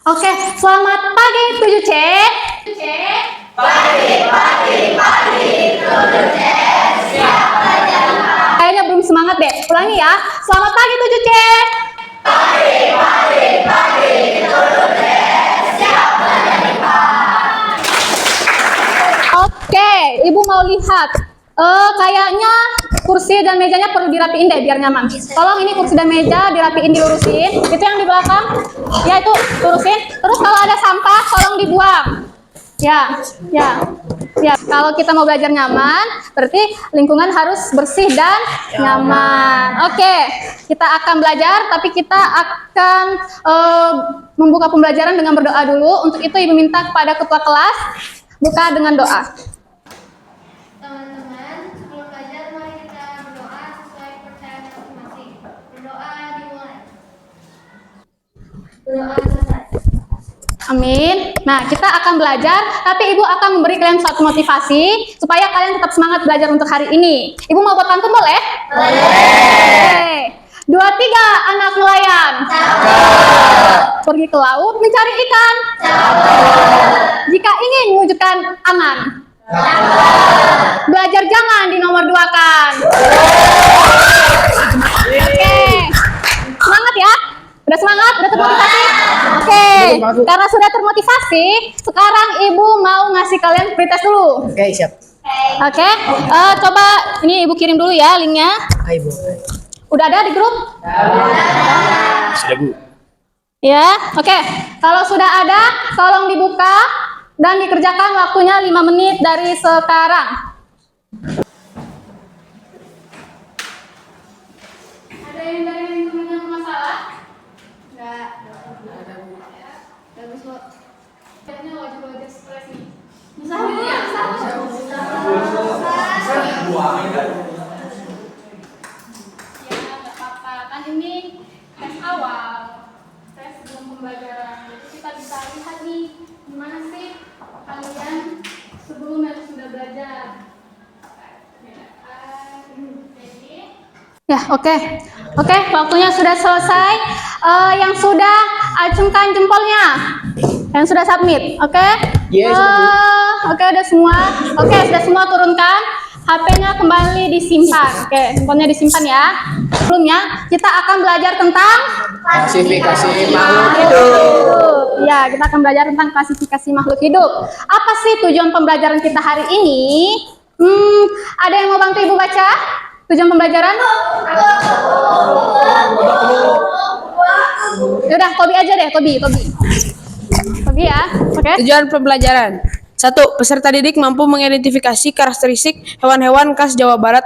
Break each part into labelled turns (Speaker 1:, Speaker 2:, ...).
Speaker 1: Oke, selamat pagi 7C. Pagi, 7C. Siap belajar. Kayaknya belum semangat deh. Ulangi ya. Selamat pagi 7C. Pagi, 7C. Siap belajar. Oke, Ibu mau lihat. Kayaknya kursi dan mejanya perlu dirapiin deh biar nyaman. Tolong ini kursi dan meja dirapiin, dilurusin. Itu yang di belakang, ya itu lurusin. Terus kalau ada sampah tolong dibuang. Ya. Kalau kita mau belajar nyaman, berarti lingkungan harus bersih dan nyaman. Oke, kita akan belajar, tapi kita akan membuka pembelajaran dengan berdoa dulu. Untuk itu Ibu minta kepada ketua kelas buka dengan doa. Amin. Nah, kita akan belajar, tapi Ibu akan memberi kalian suatu motivasi supaya kalian tetap semangat belajar untuk hari ini. Ibu mau buat pantun boleh? Boleh. 2, 3, anak nelayan. Pergi ke laut mencari ikan. Jika ingin mewujudkan aman. Belajar jangan dinomor-duakan. Oke. Semangat ya. Udah semangat? Udah termotivasi? Oke, karena sudah termotivasi, sekarang Ibu mau ngasih kalian pretest dulu.
Speaker 2: Oke, siap.
Speaker 1: Oke, coba ini Ibu kirim dulu ya linknya.
Speaker 2: Hai, Bu.
Speaker 1: Udah ada di grup?
Speaker 2: Sudah, Bu.
Speaker 1: Ya, oke. Kalau sudah ada, tolong dibuka dan dikerjakan waktunya 5 menit dari sekarang. Ada yang dari lingkungan masalah? Enggak. Bagus kok. Kayaknya wajah-wajah stres nih. Bisa ya? Ya, nggak apa-apa. Kan ini tes awal. Tes sebelum pembelajaran. Jadi kita bisa lihat nih, gimana sih kalian sebelum dan sudah belajar. Ya, oke, waktunya sudah selesai. Yang sudah acungkan jempolnya, yang sudah submit, oke?
Speaker 2: Yes,
Speaker 1: oke, udah semua. Oke, sudah semua turunkan. HP-nya kembali disimpan. Oke, handphonenya disimpan ya. Sebelumnya kita akan belajar tentang
Speaker 2: Klasifikasi makhluk hidup.
Speaker 1: Ya, kita akan belajar tentang klasifikasi makhluk hidup. Apa sih tujuan pembelajaran kita hari ini? Ada yang mau bantu Ibu baca? Tujuan pembelajaran? Yaudah, Tobi aja deh, Tobi ya, oke?
Speaker 3: Tujuan pembelajaran. 1. Peserta didik mampu mengidentifikasi karakteristik hewan-hewan khas Jawa Barat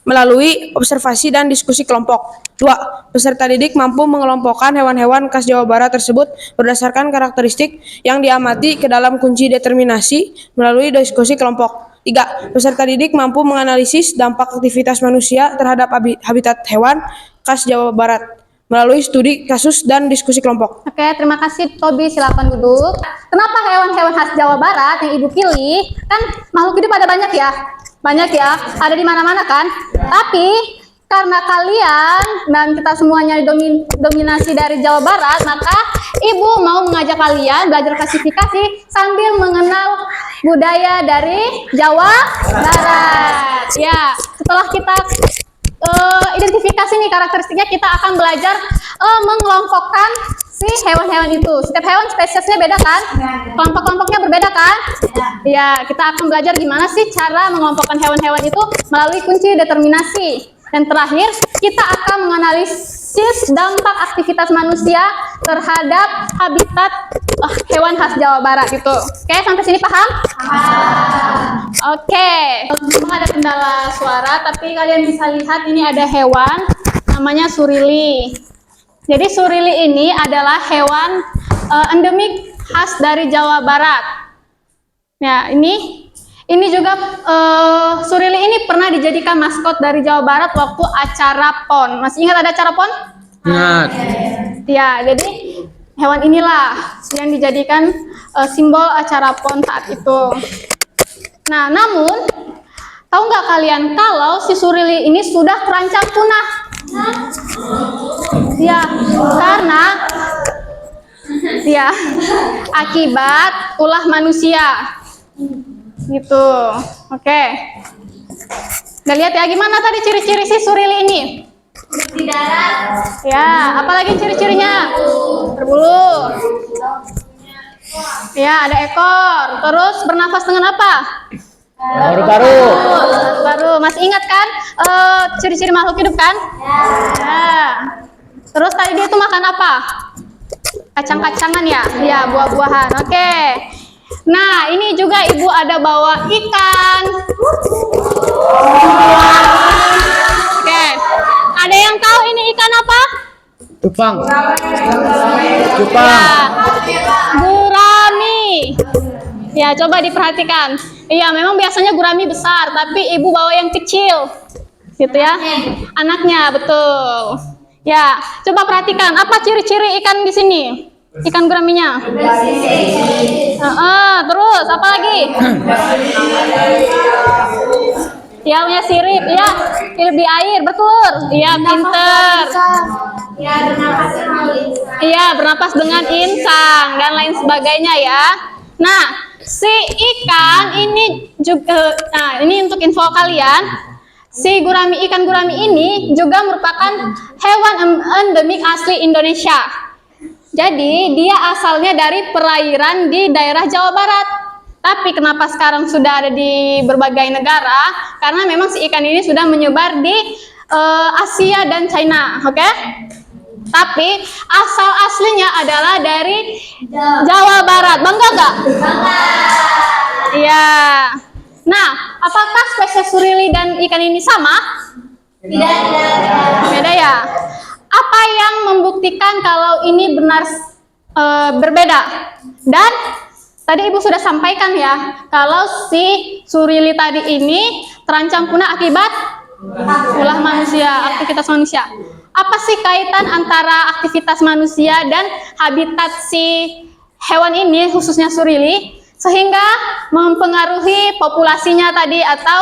Speaker 3: melalui observasi dan diskusi kelompok. 2. Peserta didik mampu mengelompokkan hewan-hewan khas Jawa Barat tersebut berdasarkan karakteristik yang diamati ke dalam kunci determinasi melalui diskusi kelompok. 3. Peserta didik mampu menganalisis dampak aktivitas manusia terhadap habitat hewan khas Jawa Barat melalui studi kasus dan diskusi kelompok.
Speaker 1: Oke, terima kasih Tobi, silakan duduk. Kenapa hewan-hewan khas Jawa Barat yang Ibu pilih? Kan makhluk hidup ada banyak ya, ada di mana-mana kan? Tapi karena kalian dan kita semuanya dominasi dari Jawa Barat, maka Ibu mau mengajak kalian belajar klasifikasi sambil mengenal budaya dari Jawa Barat. Ya, setelah kita identifikasi nih karakteristiknya, kita akan belajar mengelompokkan si hewan-hewan itu. Setiap hewan spesiesnya beda kan? Kelompok-kelompoknya berbeda kan? Ya, kita akan belajar gimana sih cara mengelompokkan hewan-hewan itu melalui kunci determinasi. Dan terakhir, kita akan menganalisis dampak aktivitas manusia terhadap habitat hewan khas Jawa Barat itu. Oke, sampai sini paham? Oke, memang ada kendala suara, tapi kalian bisa lihat ini ada hewan namanya surili. Jadi surili ini adalah hewan endemik khas dari Jawa Barat. Ya, ini juga surili ini pernah dijadikan maskot dari Jawa Barat waktu acara PON. Masih ingat ada acara PON?
Speaker 2: Ingat.
Speaker 1: Ya, jadi hewan inilah yang dijadikan simbol acara PON saat itu. Nah, namun tahu nggak kalian kalau si surili ini sudah terancam punah? Ya, karena Ya, akibat ulah manusia. Gitu. Oke. Udah lihat ya gimana tadi ciri-ciri si Surili ini? Di darat. Ya, apalagi ciri-cirinya? Berbulu. Ya, ada ekor. Terus bernafas dengan apa?
Speaker 2: Paru-paru.
Speaker 1: Baru masih ingat kan ciri-ciri makhluk hidup kan? Ya. Terus tadi dia itu makan apa? Kacang-kacangan ya? Ya, buah-buahan. Oke. Nah, ini juga ibu ada bawa ikan. Oke. Ada yang tahu ini ikan apa?
Speaker 2: Cupang.
Speaker 1: Ya.
Speaker 2: Cupang.
Speaker 1: Gurami. Ya, coba diperhatikan. Iya, memang biasanya gurami besar, tapi ibu bawa yang kecil. Gitu ya. Anaknya, betul. Ya, coba perhatikan apa ciri-ciri ikan di sini? Ikan guraminya. Terus apa lagi? Ya, punya sirip. Ya, hidup di air, betul. Iya, pinter. Iya, bernapas dengan insang dan lain sebagainya ya. Nah, si ikan ini juga, nah ini untuk info kalian. Si ikan gurami ini juga merupakan hewan endemik asli Indonesia. Jadi dia asalnya dari perairan di daerah Jawa Barat. Tapi kenapa sekarang sudah ada di berbagai negara? Karena memang si ikan ini sudah menyebar di Asia dan China, oke? Tapi asal aslinya adalah dari Jawa Barat. Bangga nggak? Bangga. Iya. Nah, apakah spesies Surili dan ikan ini sama? Tidak. Beda ya. Apa yang membuktikan kalau ini benar berbeda? Dan tadi ibu sudah sampaikan ya, kalau si Surili tadi ini terancam punah akibat ulah manusia, aktivitas manusia. Apa sih kaitan antara aktivitas manusia dan habitat si hewan ini, khususnya Surili, sehingga mempengaruhi populasinya tadi atau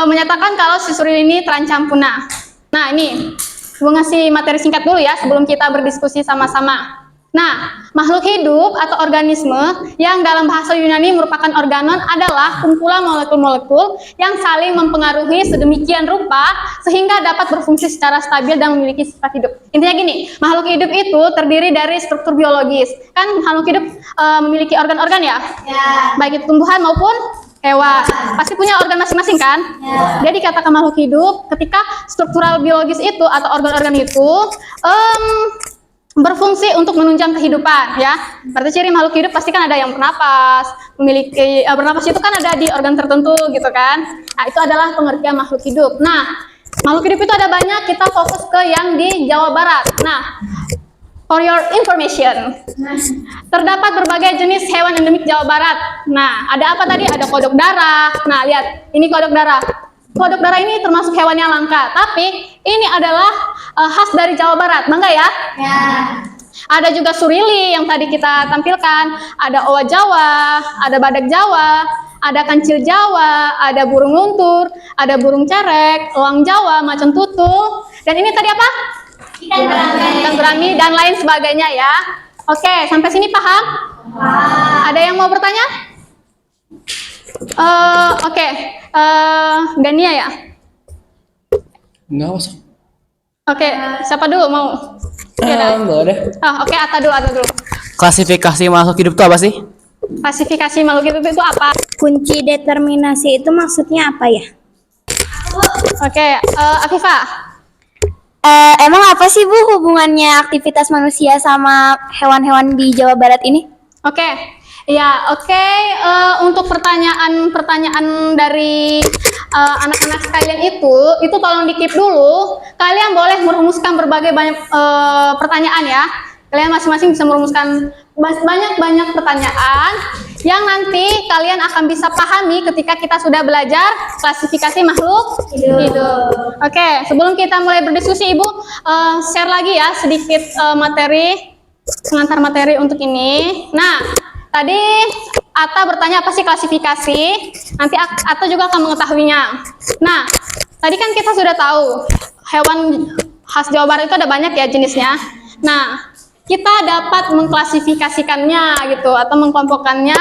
Speaker 1: menyatakan kalau si Surili ini terancam punah. Nah, ini gue ngasih materi singkat dulu ya sebelum kita berdiskusi sama-sama. Nah, makhluk hidup atau organisme yang dalam bahasa Yunani merupakan organon adalah kumpulan molekul-molekul yang saling mempengaruhi sedemikian rupa sehingga dapat berfungsi secara stabil dan memiliki sifat hidup. Intinya gini, makhluk hidup itu terdiri dari struktur biologis. Kan makhluk hidup memiliki organ-organ ya? Ya. Baik itu tumbuhan maupun hewan. Pasti punya organ masing-masing kan? Ya. Dia dikatakan makhluk hidup ketika struktural biologis itu atau organ-organ itu berfungsi untuk menunjang kehidupan ya. Berarti ciri makhluk hidup pasti kan ada yang bernapas, memiliki bernapas itu kan ada di organ tertentu gitu kan. Nah, itu adalah pengertian makhluk hidup. Nah, makhluk hidup itu ada banyak, kita fokus ke yang di Jawa Barat. Nah, for your information, terdapat berbagai jenis hewan endemik Jawa Barat. Nah, ada apa tadi? Ada kodok darah. Nah, lihat, ini kodok darah. Kodok darah ini termasuk hewan yang langka, tapi ini adalah khas dari Jawa Barat. Bangga ya? Ya. Ada juga Surili yang tadi kita tampilkan, ada owa Jawa, ada badak Jawa, ada kancil Jawa, ada burung luntur, ada burung cerek, elang Jawa, macan tutul, dan ini tadi apa? Ikan gurami dan lain sebagainya ya. Oke, sampai sini paham? Ada yang mau bertanya? Oke. Gania ya?
Speaker 2: Enggak usah.
Speaker 1: Oke, siapa dulu mau?
Speaker 2: Boleh.
Speaker 1: Oke, Atta dulu.
Speaker 2: Klasifikasi makhluk hidup itu apa sih?
Speaker 1: Klasifikasi makhluk hidup itu apa?
Speaker 4: Kunci determinasi itu maksudnya apa ya?
Speaker 1: Oke, Afifah.
Speaker 4: Emang apa sih Bu hubungannya aktivitas manusia sama hewan-hewan di Jawa Barat ini?
Speaker 1: Oke. Ya, oke. Untuk pertanyaan dari anak-anak sekalian itu tolong di-keep dulu. Kalian boleh merumuskan berbagai banyak pertanyaan ya. Kalian masing-masing bisa merumuskan banyak pertanyaan yang nanti kalian akan bisa pahami ketika kita sudah belajar klasifikasi makhluk hidup. Oke, sebelum kita mulai berdiskusi, Ibu share lagi ya sedikit pengantar materi untuk ini. Nah, tadi Atta bertanya apa sih klasifikasi, nanti Atta juga akan mengetahuinya. Nah, tadi kan kita sudah tahu hewan khas Jawa Barat itu ada banyak ya jenisnya. Nah, kita dapat mengklasifikasikannya gitu atau mengkelompokkannya.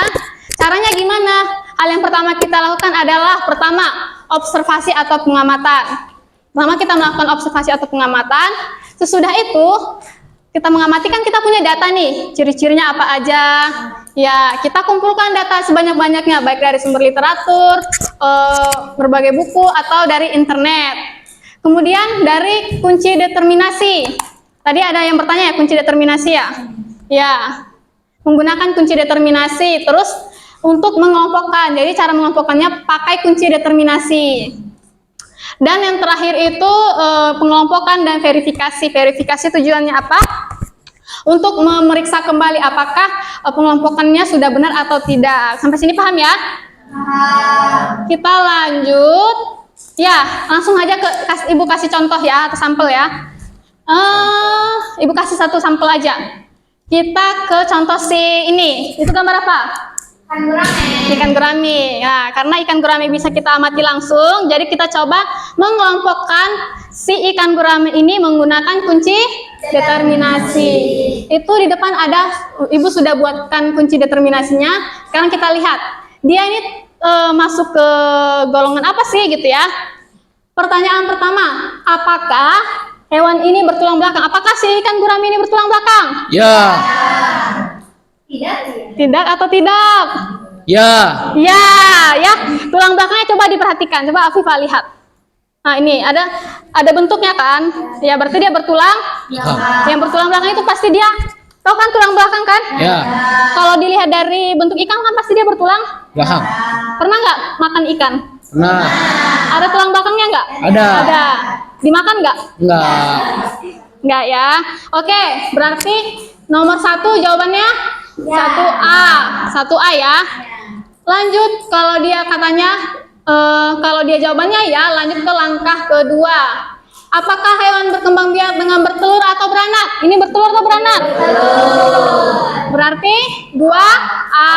Speaker 1: Caranya gimana? Hal yang pertama kita lakukan adalah pertama, observasi atau pengamatan. Pertama kita melakukan observasi atau pengamatan. Sesudah itu kita mengamati, kan kita punya data nih, ciri-cirinya apa aja. Ya, kita kumpulkan data sebanyak-banyaknya, baik dari sumber literatur, berbagai buku, atau dari internet. Kemudian dari kunci determinasi. Tadi ada yang bertanya ya, kunci determinasi ya? Ya, menggunakan kunci determinasi. Terus untuk mengelompokkan, jadi cara mengelompokkannya pakai kunci determinasi. Dan yang terakhir itu pengelompokan dan verifikasi. Verifikasi tujuannya apa? Untuk memeriksa kembali apakah pengelompokannya sudah benar atau tidak. Sampai sini paham ya? Kita lanjut. Ya, langsung aja Ibu kasih contoh ya, atau sampel ya. Ibu kasih satu sampel aja. Kita ke contoh si ini. Itu gambar apa? Ikan gurame. Ya, karena ikan gurame bisa kita amati langsung, jadi kita coba mengelompokkan si ikan gurame ini menggunakan kunci determinasi. Itu di depan ada, Ibu sudah buatkan kunci determinasinya. Sekarang kita lihat, dia ini masuk ke golongan apa sih gitu ya. Pertanyaan pertama, apakah hewan ini bertulang belakang? Apakah si ikan gurame ini bertulang belakang?
Speaker 2: Ya.
Speaker 1: Tidak atau tidak?
Speaker 2: Ya.
Speaker 1: Ya, ya. Tulang belakangnya coba diperhatikan. Coba Afifah lihat. Nah, ini ada bentuknya kan? Ya, berarti dia bertulang. Yang bertulang belakang itu pasti dia, tahu kan tulang belakang kan?
Speaker 2: Ya.
Speaker 1: Kalau dilihat dari bentuk ikan kan pasti dia bertulang
Speaker 2: Belakang.
Speaker 1: Pernah nggak makan ikan?
Speaker 2: Nah.
Speaker 1: Ada tulang belakangnya nggak?
Speaker 2: Ada.
Speaker 1: Ada. Dimakan nggak?
Speaker 2: Enggak.
Speaker 1: Nggak ya. Oke, berarti nomor 1 jawabannya 1A ya. Lanjut, kalau dia katanya kalau dia jawabannya ya, lanjut ke langkah kedua. Apakah hewan berkembang biak dengan bertelur atau beranak? Ini bertelur atau beranak? Berarti 2A.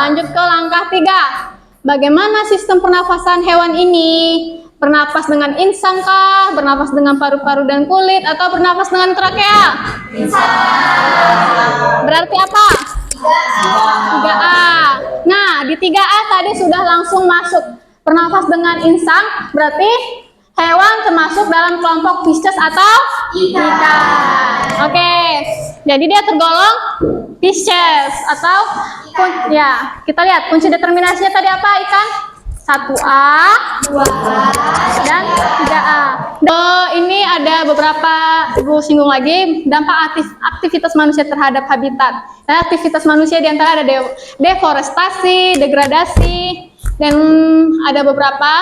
Speaker 1: Lanjut ke langkah 3. Bagaimana sistem pernafasan hewan ini? Bernapas dengan insang kah? Bernapas dengan paru-paru dan kulit? Atau bernapas dengan trakea? Berarti apa? 3A. Nah, di 3A tadi sudah langsung masuk. Bernapas dengan insang, berarti hewan termasuk dalam kelompok Pisces atau ikan. Oke, jadi dia tergolong Pisces atau ya, kita lihat kunci determinasinya tadi apa ikan? 1A, 2A, dan 3A. Ini ada beberapa, Ibu singgung lagi, dampak aktivitas manusia terhadap habitat. Nah, aktivitas manusia diantara ada deforestasi, degradasi, dan ada beberapa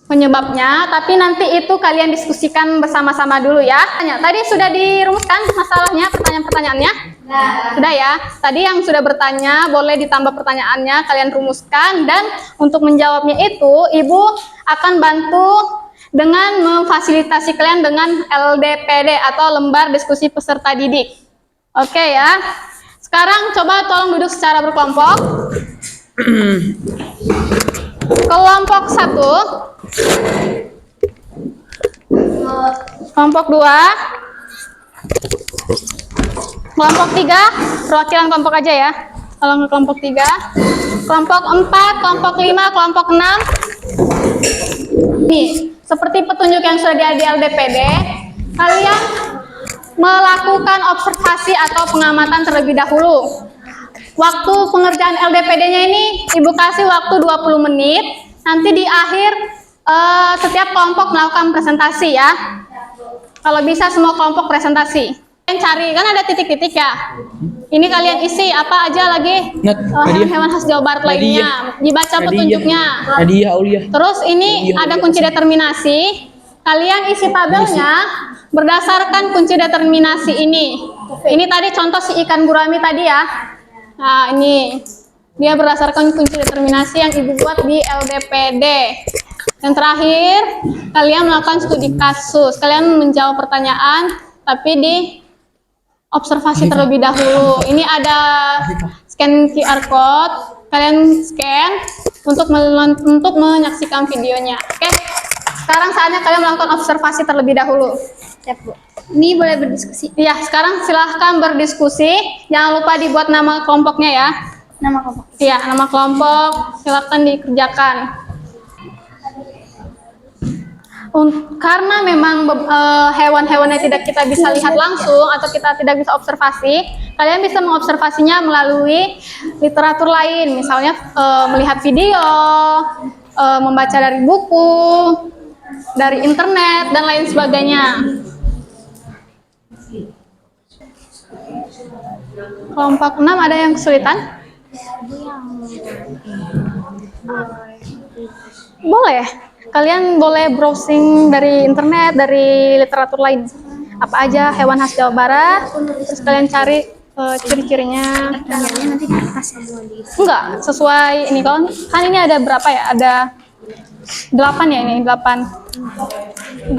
Speaker 1: penyebabnya, tapi nanti itu kalian diskusikan bersama-sama dulu ya. Tadi sudah dirumuskan masalahnya, pertanyaan-pertanyaannya? Sudah ya. Tadi yang sudah bertanya, boleh ditambah pertanyaannya, kalian rumuskan, dan untuk menjawabnya itu, Ibu akan bantu dengan memfasilitasi kalian dengan LDPD atau lembar diskusi peserta didik. Oke ya. Sekarang coba tolong duduk secara berkelompok. Kelompok 1, kelompok 2, kelompok 3, perwakilan kelompok aja ya. Kalau kelompok 3, kelompok 4, kelompok 5, kelompok 6. Nih, seperti petunjuk yang sudah ada di LDPD, kalian melakukan observasi atau pengamatan terlebih dahulu. Waktu pengerjaan LDPD-nya ini Ibu kasih waktu 20 menit. Nanti di akhir setiap kelompok melakukan presentasi ya. Kalau bisa semua kelompok presentasi. Kalian cari, kan ada titik-titik ya. Ini kalian isi apa aja lagi hewan khas Jawa Barat lainnya. Dibaca petunjuknya. Terus ini ada kunci determinasi. Kalian isi tabelnya berdasarkan kunci determinasi ini. Ini tadi contoh si ikan gurame tadi ya. Nah, ini dia berdasarkan kunci determinasi yang Ibu buat di LDPD. Yang terakhir, kalian melakukan studi kasus. Kalian menjawab pertanyaan, tapi di observasi terlebih dahulu. Ini ada scan QR code. Kalian scan untuk menyaksikan videonya. Oke. Sekarang saatnya kalian melakukan observasi terlebih dahulu. Siap, Bu.
Speaker 4: Ini boleh berdiskusi.
Speaker 1: Iya, sekarang silahkan berdiskusi. Jangan lupa dibuat nama kelompoknya ya.
Speaker 4: Nama kelompok.
Speaker 1: Iya, nama kelompok silahkan dikerjakan. Karena memang hewan-hewan yang tidak kita bisa lihat langsung atau kita tidak bisa observasi, kalian bisa mengobservasinya melalui literatur lain, misalnya melihat video, membaca dari buku, dari internet, dan lain sebagainya. Kelompok 6 ada yang kesulitan? Boleh. Kalian boleh browsing dari internet, dari literatur lain. Apa aja hewan khas Jawa Barat, terus kalian cari ciri-cirinya.
Speaker 4: Nanti di atas.
Speaker 1: Enggak, sesuai ini. Kalau kan ini ada berapa ya? Ada 8 ya ini, 8.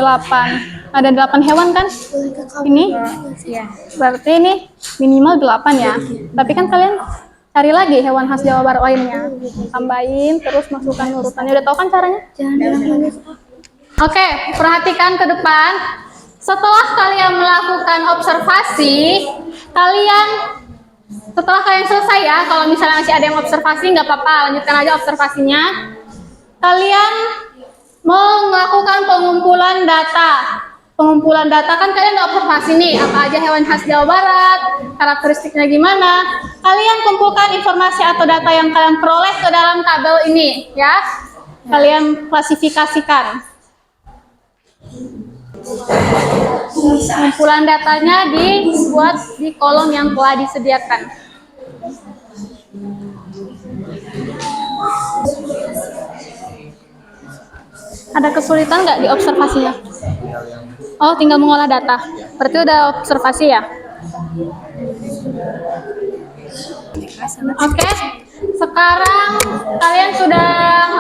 Speaker 1: Ada 8 hewan kan? Ini? Berarti ini minimal 8 ya. Tapi kan kalian cari lagi hewan khas Jawa Barat lainnya. Tambahin, terus masukkan urutannya. Udah tahu kan caranya? Oke, perhatikan ke depan. Setelah kalian melakukan observasi, setelah kalian selesai ya, kalau misalnya masih ada yang observasi, nggak apa-apa, lanjutkan aja observasinya. Kalian mau melakukan pengumpulan data. Pengumpulan data kan kalian udah observasi nih, apa aja hewan khas Jawa Barat, karakteristiknya gimana. Kalian kumpulkan informasi atau data yang kalian peroleh ke dalam tabel ini, ya. Kalian klasifikasikan. Pengumpulan datanya dibuat di kolom yang telah disediakan. Ada kesulitan nggak di observasinya? Oh, tinggal mengolah data. Berarti udah observasi ya? Oke, sekarang kalian sudah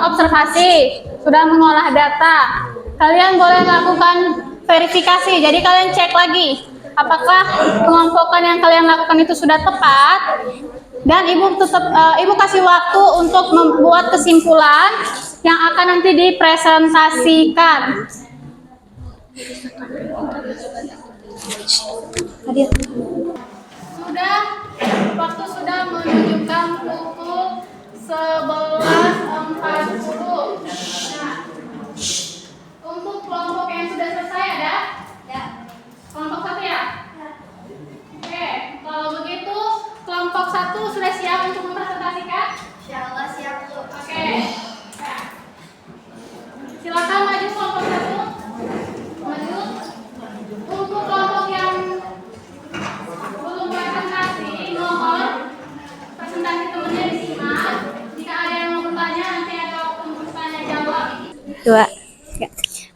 Speaker 1: observasi, sudah mengolah data. Kalian boleh melakukan verifikasi. Jadi kalian cek lagi, apakah pengelompokan yang kalian lakukan itu sudah tepat. Dan ibu kasih waktu untuk membuat kesimpulan yang akan nanti dipresentasikan. Waktu sudah menunjukkan pukul 11.40. Nah, untuk kelompok yang sudah selesai ada? Ya. Kelompok 1 ya? Oke, kalau begitu kelompok 1 sudah siap untuk mempresentasikan? Insyaallah siap, Bu. Oke. Nah, silakan maju kelompok 1. Maju. Untuk kelompok yang belum presentasi, mohon presentasi temannya disimak. Jika ada yang mau bertanya, nanti ada waktu untuk tanya jawab.
Speaker 4: 2.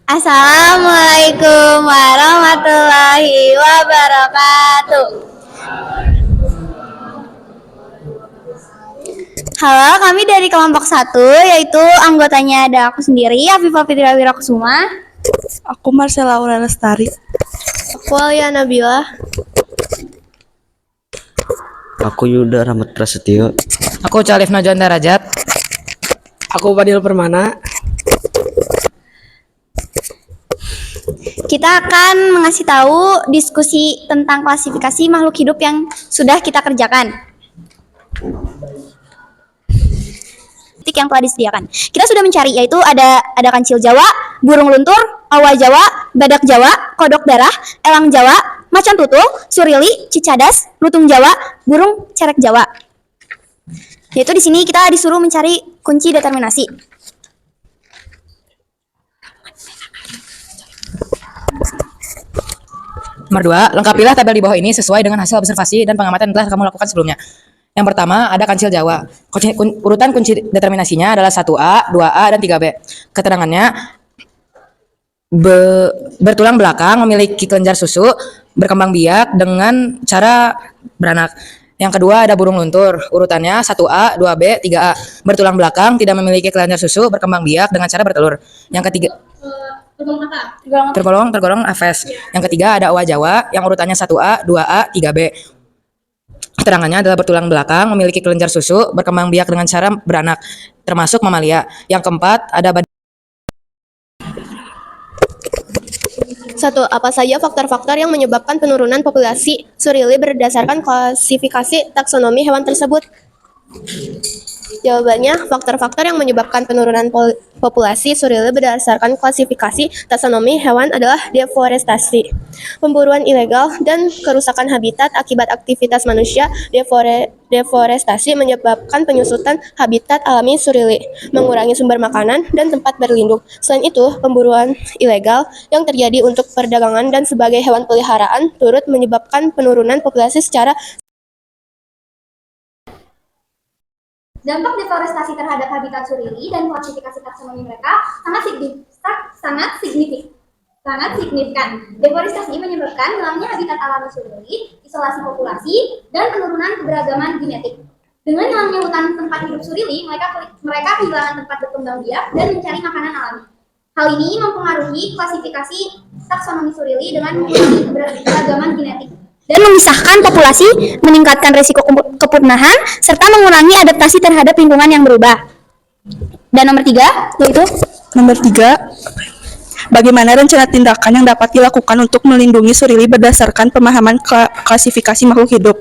Speaker 4: Assalamualaikum warahmatullahi wabarakatuh. Halo, kami dari kelompok 1, yaitu anggotanya ada aku sendiri, Afifah Fitri Wirakusuma.
Speaker 3: Aku Marcella Aura Lestari.
Speaker 4: Aku Alia Nabila.
Speaker 5: Aku Yuda Rahmat Prasetyo.
Speaker 2: Aku Calif Najwan Darajat.
Speaker 3: Aku Fadil Permana.
Speaker 4: Kita akan mengasih tahu diskusi tentang klasifikasi makhluk hidup yang sudah kita kerjakan. Titik yang telah disediakan. Kita sudah mencari, yaitu ada kancil Jawa, burung luntur, awa Jawa, badak Jawa, kodok darah, elang Jawa, macan tutul, surili, cicadas, lutung Jawa, burung cerek Jawa. Yaitu di sini kita disuruh mencari kunci determinasi.
Speaker 2: Nomor 2, lengkapilah tabel di bawah ini sesuai dengan hasil observasi dan pengamatan yang telah kamu lakukan sebelumnya. Yang pertama, ada kancil Jawa. Urutan kunci determinasinya adalah 1A, 2A, dan 3B. Keterangannya, bertulang belakang, memiliki kelenjar susu, berkembang biak dengan cara beranak. Yang kedua, ada burung luntur. Urutannya 1A, 2B, 3A. Bertulang belakang, tidak memiliki kelenjar susu, berkembang biak dengan cara bertelur. Yang ketiga, tergolong Aves. Yang ketiga ada owa Jawa yang urutannya 1A, 2A, 3B. Keterangannya adalah bertulang belakang, memiliki kelenjar susu, berkembang biak dengan cara beranak, termasuk mamalia. Yang keempat ada
Speaker 6: 1. Apa saja faktor-faktor yang menyebabkan penurunan populasi surili berdasarkan klasifikasi taksonomi hewan tersebut? Jawabannya, faktor-faktor yang menyebabkan penurunan populasi surili berdasarkan klasifikasi taksonomi hewan adalah deforestasi, pemburuan ilegal, dan kerusakan habitat akibat aktivitas manusia. Deforestasi menyebabkan penyusutan habitat alami surili, mengurangi sumber makanan dan tempat berlindung. Selain itu, pemburuan ilegal yang terjadi untuk perdagangan dan sebagai hewan peliharaan turut menyebabkan penurunan populasi secara.
Speaker 1: Dampak deforestasi terhadap habitat surili dan klasifikasi taksonomi mereka sangat signifikan. Deforestasi menyebabkan hilangnya habitat alami surili, isolasi populasi, dan penurunan keberagaman genetik. Dengan hilangnya hutan tempat hidup surili, mereka kehilangan tempat berkembang biak dan mencari makanan alami. Hal ini mempengaruhi klasifikasi taksonomi surili dengan mengurangi keberagaman genetik
Speaker 4: Dan memisahkan populasi, meningkatkan risiko kepunahan, serta mengurangi adaptasi terhadap lingkungan yang berubah. Dan nomor 3, yaitu
Speaker 3: Nomor 3, bagaimana rencana tindakan yang dapat dilakukan untuk melindungi surili berdasarkan pemahaman klasifikasi makhluk hidup?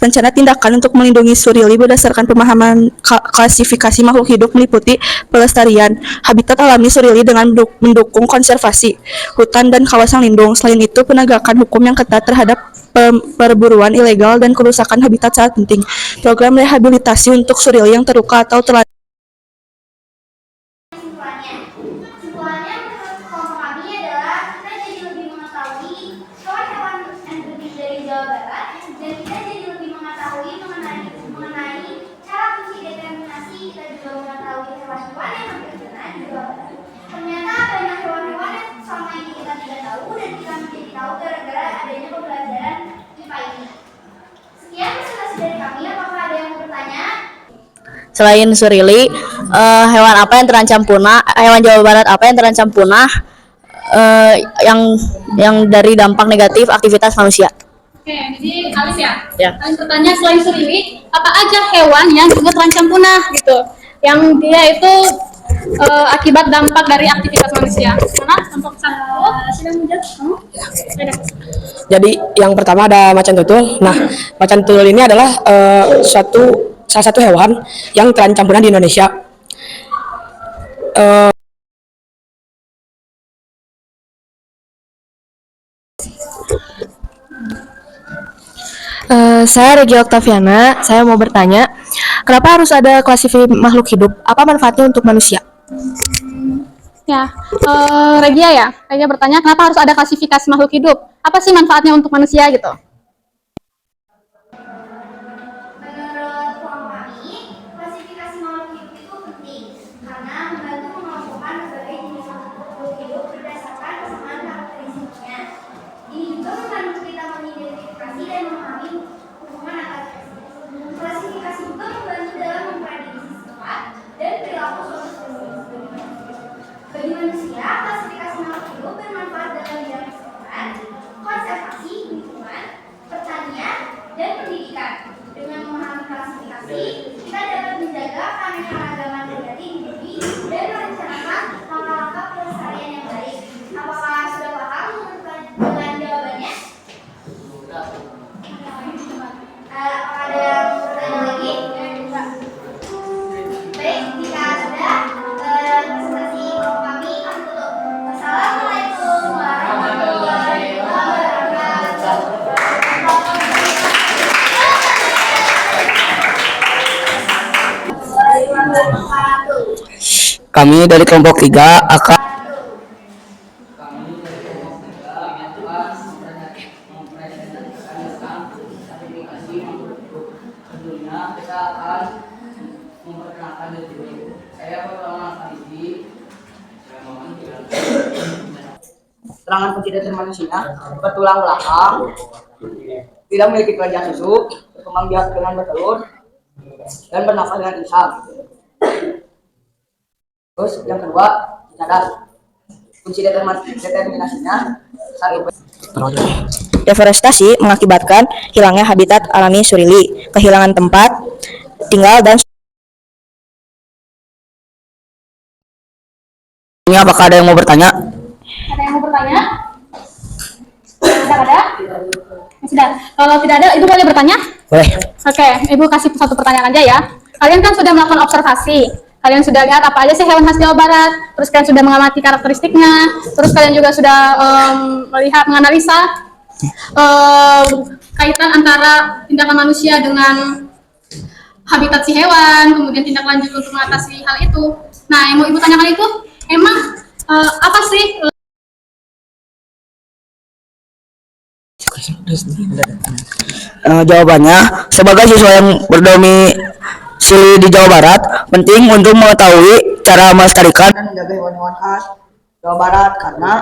Speaker 3: Rencana tindakan untuk melindungi surili berdasarkan pemahaman klasifikasi makhluk hidup meliputi pelestarian habitat alami surili dengan mendukung konservasi hutan dan kawasan lindung. Selain itu, penegakan hukum yang ketat terhadap perburuan ilegal dan kerusakan habitat sangat penting. Program rehabilitasi untuk surili yang terluka atau telah.
Speaker 1: Kesimpulannya menurut kelompok kami adalah kita jadi lebih mengetahui hewan-hewan endemik dari Jawa Barat dan kita jadi lebih mengetahui mengenai cara fungsi determinasi. Kita juga mengetahui hewan-hewan yang hampir punah di Jawa Barat. Ternyata banyak hewan-hewan yang selama ini kita tidak tahu dan kita menjadi tahu gara-gara adanya pembelajaran IPA ini. Sekian presentasi dari kami. Apakah ada yang mau bertanya?
Speaker 7: Selain surili, hewan apa yang terancam punah? Hewan Jawa Barat apa yang terancam punah? Yang dari dampak negatif aktivitas manusia.
Speaker 1: Oke, jadi Alis ya?
Speaker 7: Ya.
Speaker 1: Alis bertanya, selain surili, apa aja hewan yang juga terancam punah gitu? Yang dia itu akibat dampak dari aktivitas manusia. Mana? Contoh sedang menjawab?
Speaker 2: Jadi yang pertama ada macan tutul. Nah, macan tutul ini adalah salah satu hewan yang terancam punah di Indonesia.
Speaker 3: Saya Regia Oktaviana, saya mau bertanya, kenapa harus ada klasifikasi makhluk hidup? Apa manfaatnya untuk manusia?
Speaker 1: Ya, Regia bertanya, kenapa harus ada klasifikasi makhluk hidup? Apa sih manfaatnya untuk manusia gitu? Menurut kelompok kami, klasifikasi makhluk hidup itu penting karena membantu mengelompokkan berbagai jenis makhluk hidup berdasarkan kesamaan karakteristiknya. Ini juga membantu kita mengidentifikasi dan memahami hubungan antar spesies. Klasifikasi juga membantu dalam memprediksi sifat dan perilaku suatu spesies. Bagi manusia, klasifikasi makhluk hidup bermanfaat dalam bidang kesehatan, konservasi lingkungan, pertanian, dan pendidikan. Dengan memahami klasifikasi, kita dapat menjaga keanekaragaman hayati di bumi dan merencanakan langkah-langkah pelestarian yang baik. Apakah sudah paham dengan jawabannya? Apakah ada yang bertanya lagi? Baik, jika sudah, presentasi kelompok kami tutup. Wassalamualaikum warahmatullahi wabarakatuh.
Speaker 2: Kami dari kelompok 3 akan keterangan fungsi determinasinya bertulang belakang, tidak memiliki kelenjar susu, berkembang biak dengan bertelur, dan bernafas dengan isap. Terus yang kedua, cadar. Fungsi determinasinya deforestasi mengakibatkan hilangnya habitat alami surili, kehilangan tempat tinggal dan. Ini apakah ada yang mau bertanya?
Speaker 1: Ada yang mau bertanya? Sudah ada? Sudah. Kalau tidak ada, Ibu boleh bertanya?
Speaker 2: Boleh.
Speaker 1: Oke, Ibu kasih satu pertanyaan aja ya. Kalian kan sudah melakukan observasi. Kalian sudah lihat apa aja sih hewan khas Jawa Barat. Terus kalian sudah mengamati karakteristiknya. Terus kalian juga sudah melihat, menganalisa kaitan antara tindakan manusia dengan habitat si hewan, kemudian tindak lanjut untuk mengatasi hal itu. Nah, yang mau Ibu tanyakan itu, emang apa sih
Speaker 8: Jawabannya, sebagai siswa yang berdomisili di Jawa Barat, penting untuk mengetahui cara melestarikan dan menjaga hewan-hewan khas Jawa Barat karena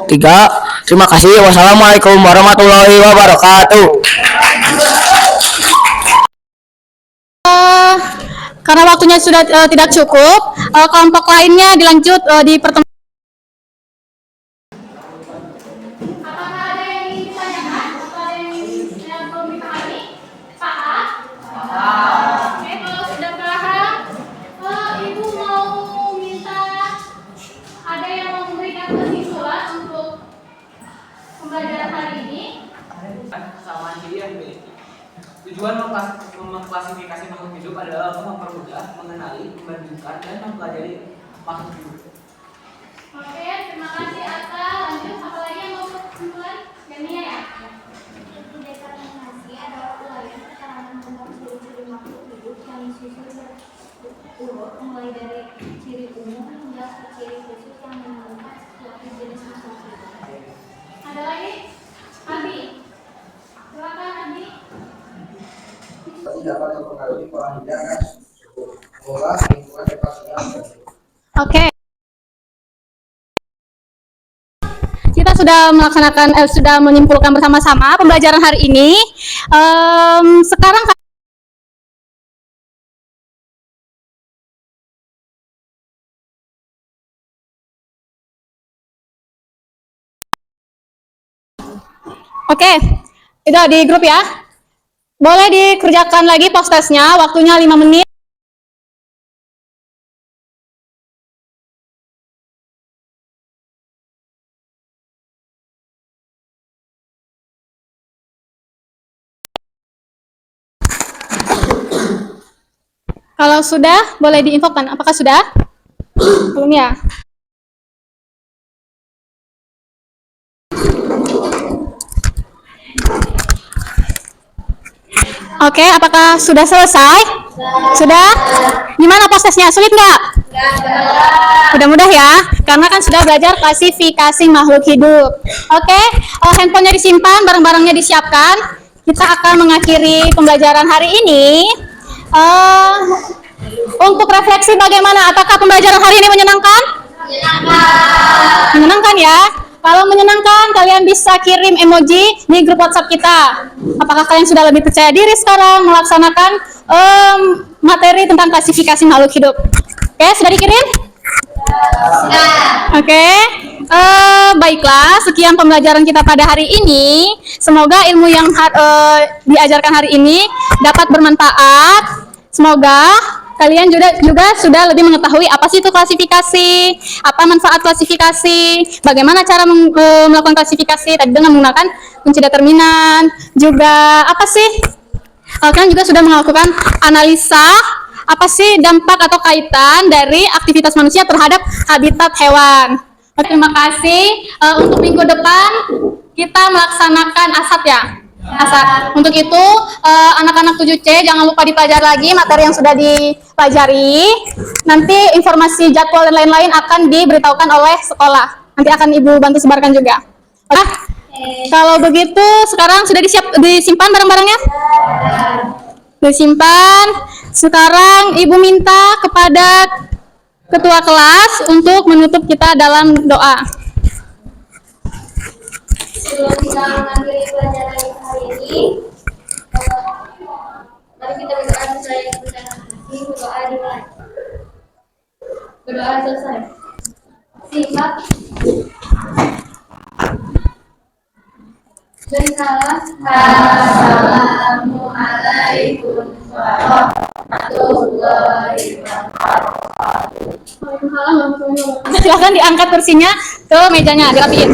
Speaker 8: tiga. Terima kasih. Wassalamualaikum warahmatullahi wabarakatuh.
Speaker 1: karena waktunya sudah tidak cukup, kelompok lainnya dilanjut di pertemuan.
Speaker 9: Kesamaan ciri yang dimiliki. Tujuan mengklasifikasi makhluk hidup adalah untuk mempermudah, mengenali, membandingkan, dan mempelajari makhluk hidup.
Speaker 1: Oke, terima kasih Ata. Lanjut, apa lagi yang mau mulai? Gania ya?
Speaker 10: Determinasi adalah uraian keterangan tentang ciri-ciri makhluk hidup yang disusun berurut mulai dari ciri umum hingga ke ciri khusus yang menentukan suatu jenis makhluk hidup.
Speaker 1: Ada lagi? Abi. Silakan Abi. Oke. Kita sudah melaksanakan, sudah menyimpulkan bersama-sama pembelajaran hari ini. Sekarang oke, itu di grup ya. Boleh dikerjakan lagi post-testnya, waktunya 5 menit. Kalau sudah, boleh diinfokan. Apakah sudah? Belum ya? Oke, apakah sudah selesai? Sudah? Gimana prosesnya? Sulit nggak? Mudah-mudah ya, karena kan sudah belajar klasifikasi makhluk hidup. Oke, handphonenya disimpan, barang-barangnya disiapkan. Kita akan mengakhiri pembelajaran hari ini. Untuk refleksi bagaimana? Apakah pembelajaran hari ini menyenangkan? Menyenangkan ya. Kalau menyenangkan, kalian bisa kirim emoji di grup WhatsApp kita. Apakah kalian sudah lebih percaya diri sekarang melaksanakan materi tentang klasifikasi makhluk hidup? Oke, sudah dikirim? Oke. Baiklah, sekian pembelajaran kita pada hari ini. Semoga ilmu yang diajarkan hari ini dapat bermanfaat. Semoga kalian juga sudah lebih mengetahui apa sih itu klasifikasi, apa manfaat klasifikasi, bagaimana cara melakukan klasifikasi tadi dengan menggunakan kunci determinan, juga apa sih? Kalian juga sudah melakukan analisa apa sih dampak atau kaitan dari aktivitas manusia terhadap habitat hewan. Terima kasih. Untuk minggu depan kita melaksanakan asat ya. Asat. Untuk itu anak-anak 7C jangan lupa dipelajari lagi materi yang sudah dipelajari. Nanti informasi jadwal dan lain-lain akan diberitahukan oleh sekolah. Nanti akan Ibu bantu sebarkan juga. Oke. Kalau begitu sekarang sudah disimpan barang-barangnya? Disimpan. Sekarang Ibu minta kepada ketua kelas untuk menutup kita dalam doa.
Speaker 10: Sebelum kita mengakhiri pelajaran hari ini, mari kita berdoa sesuai yang kita kasih. Berdoa dimulai. Berdoa selesai. Sifat bersalah. Assalamualaikum warahmatullahi wabarakatuh.
Speaker 1: Silahkan diangkat kursinya ke mejanya, dirapiin.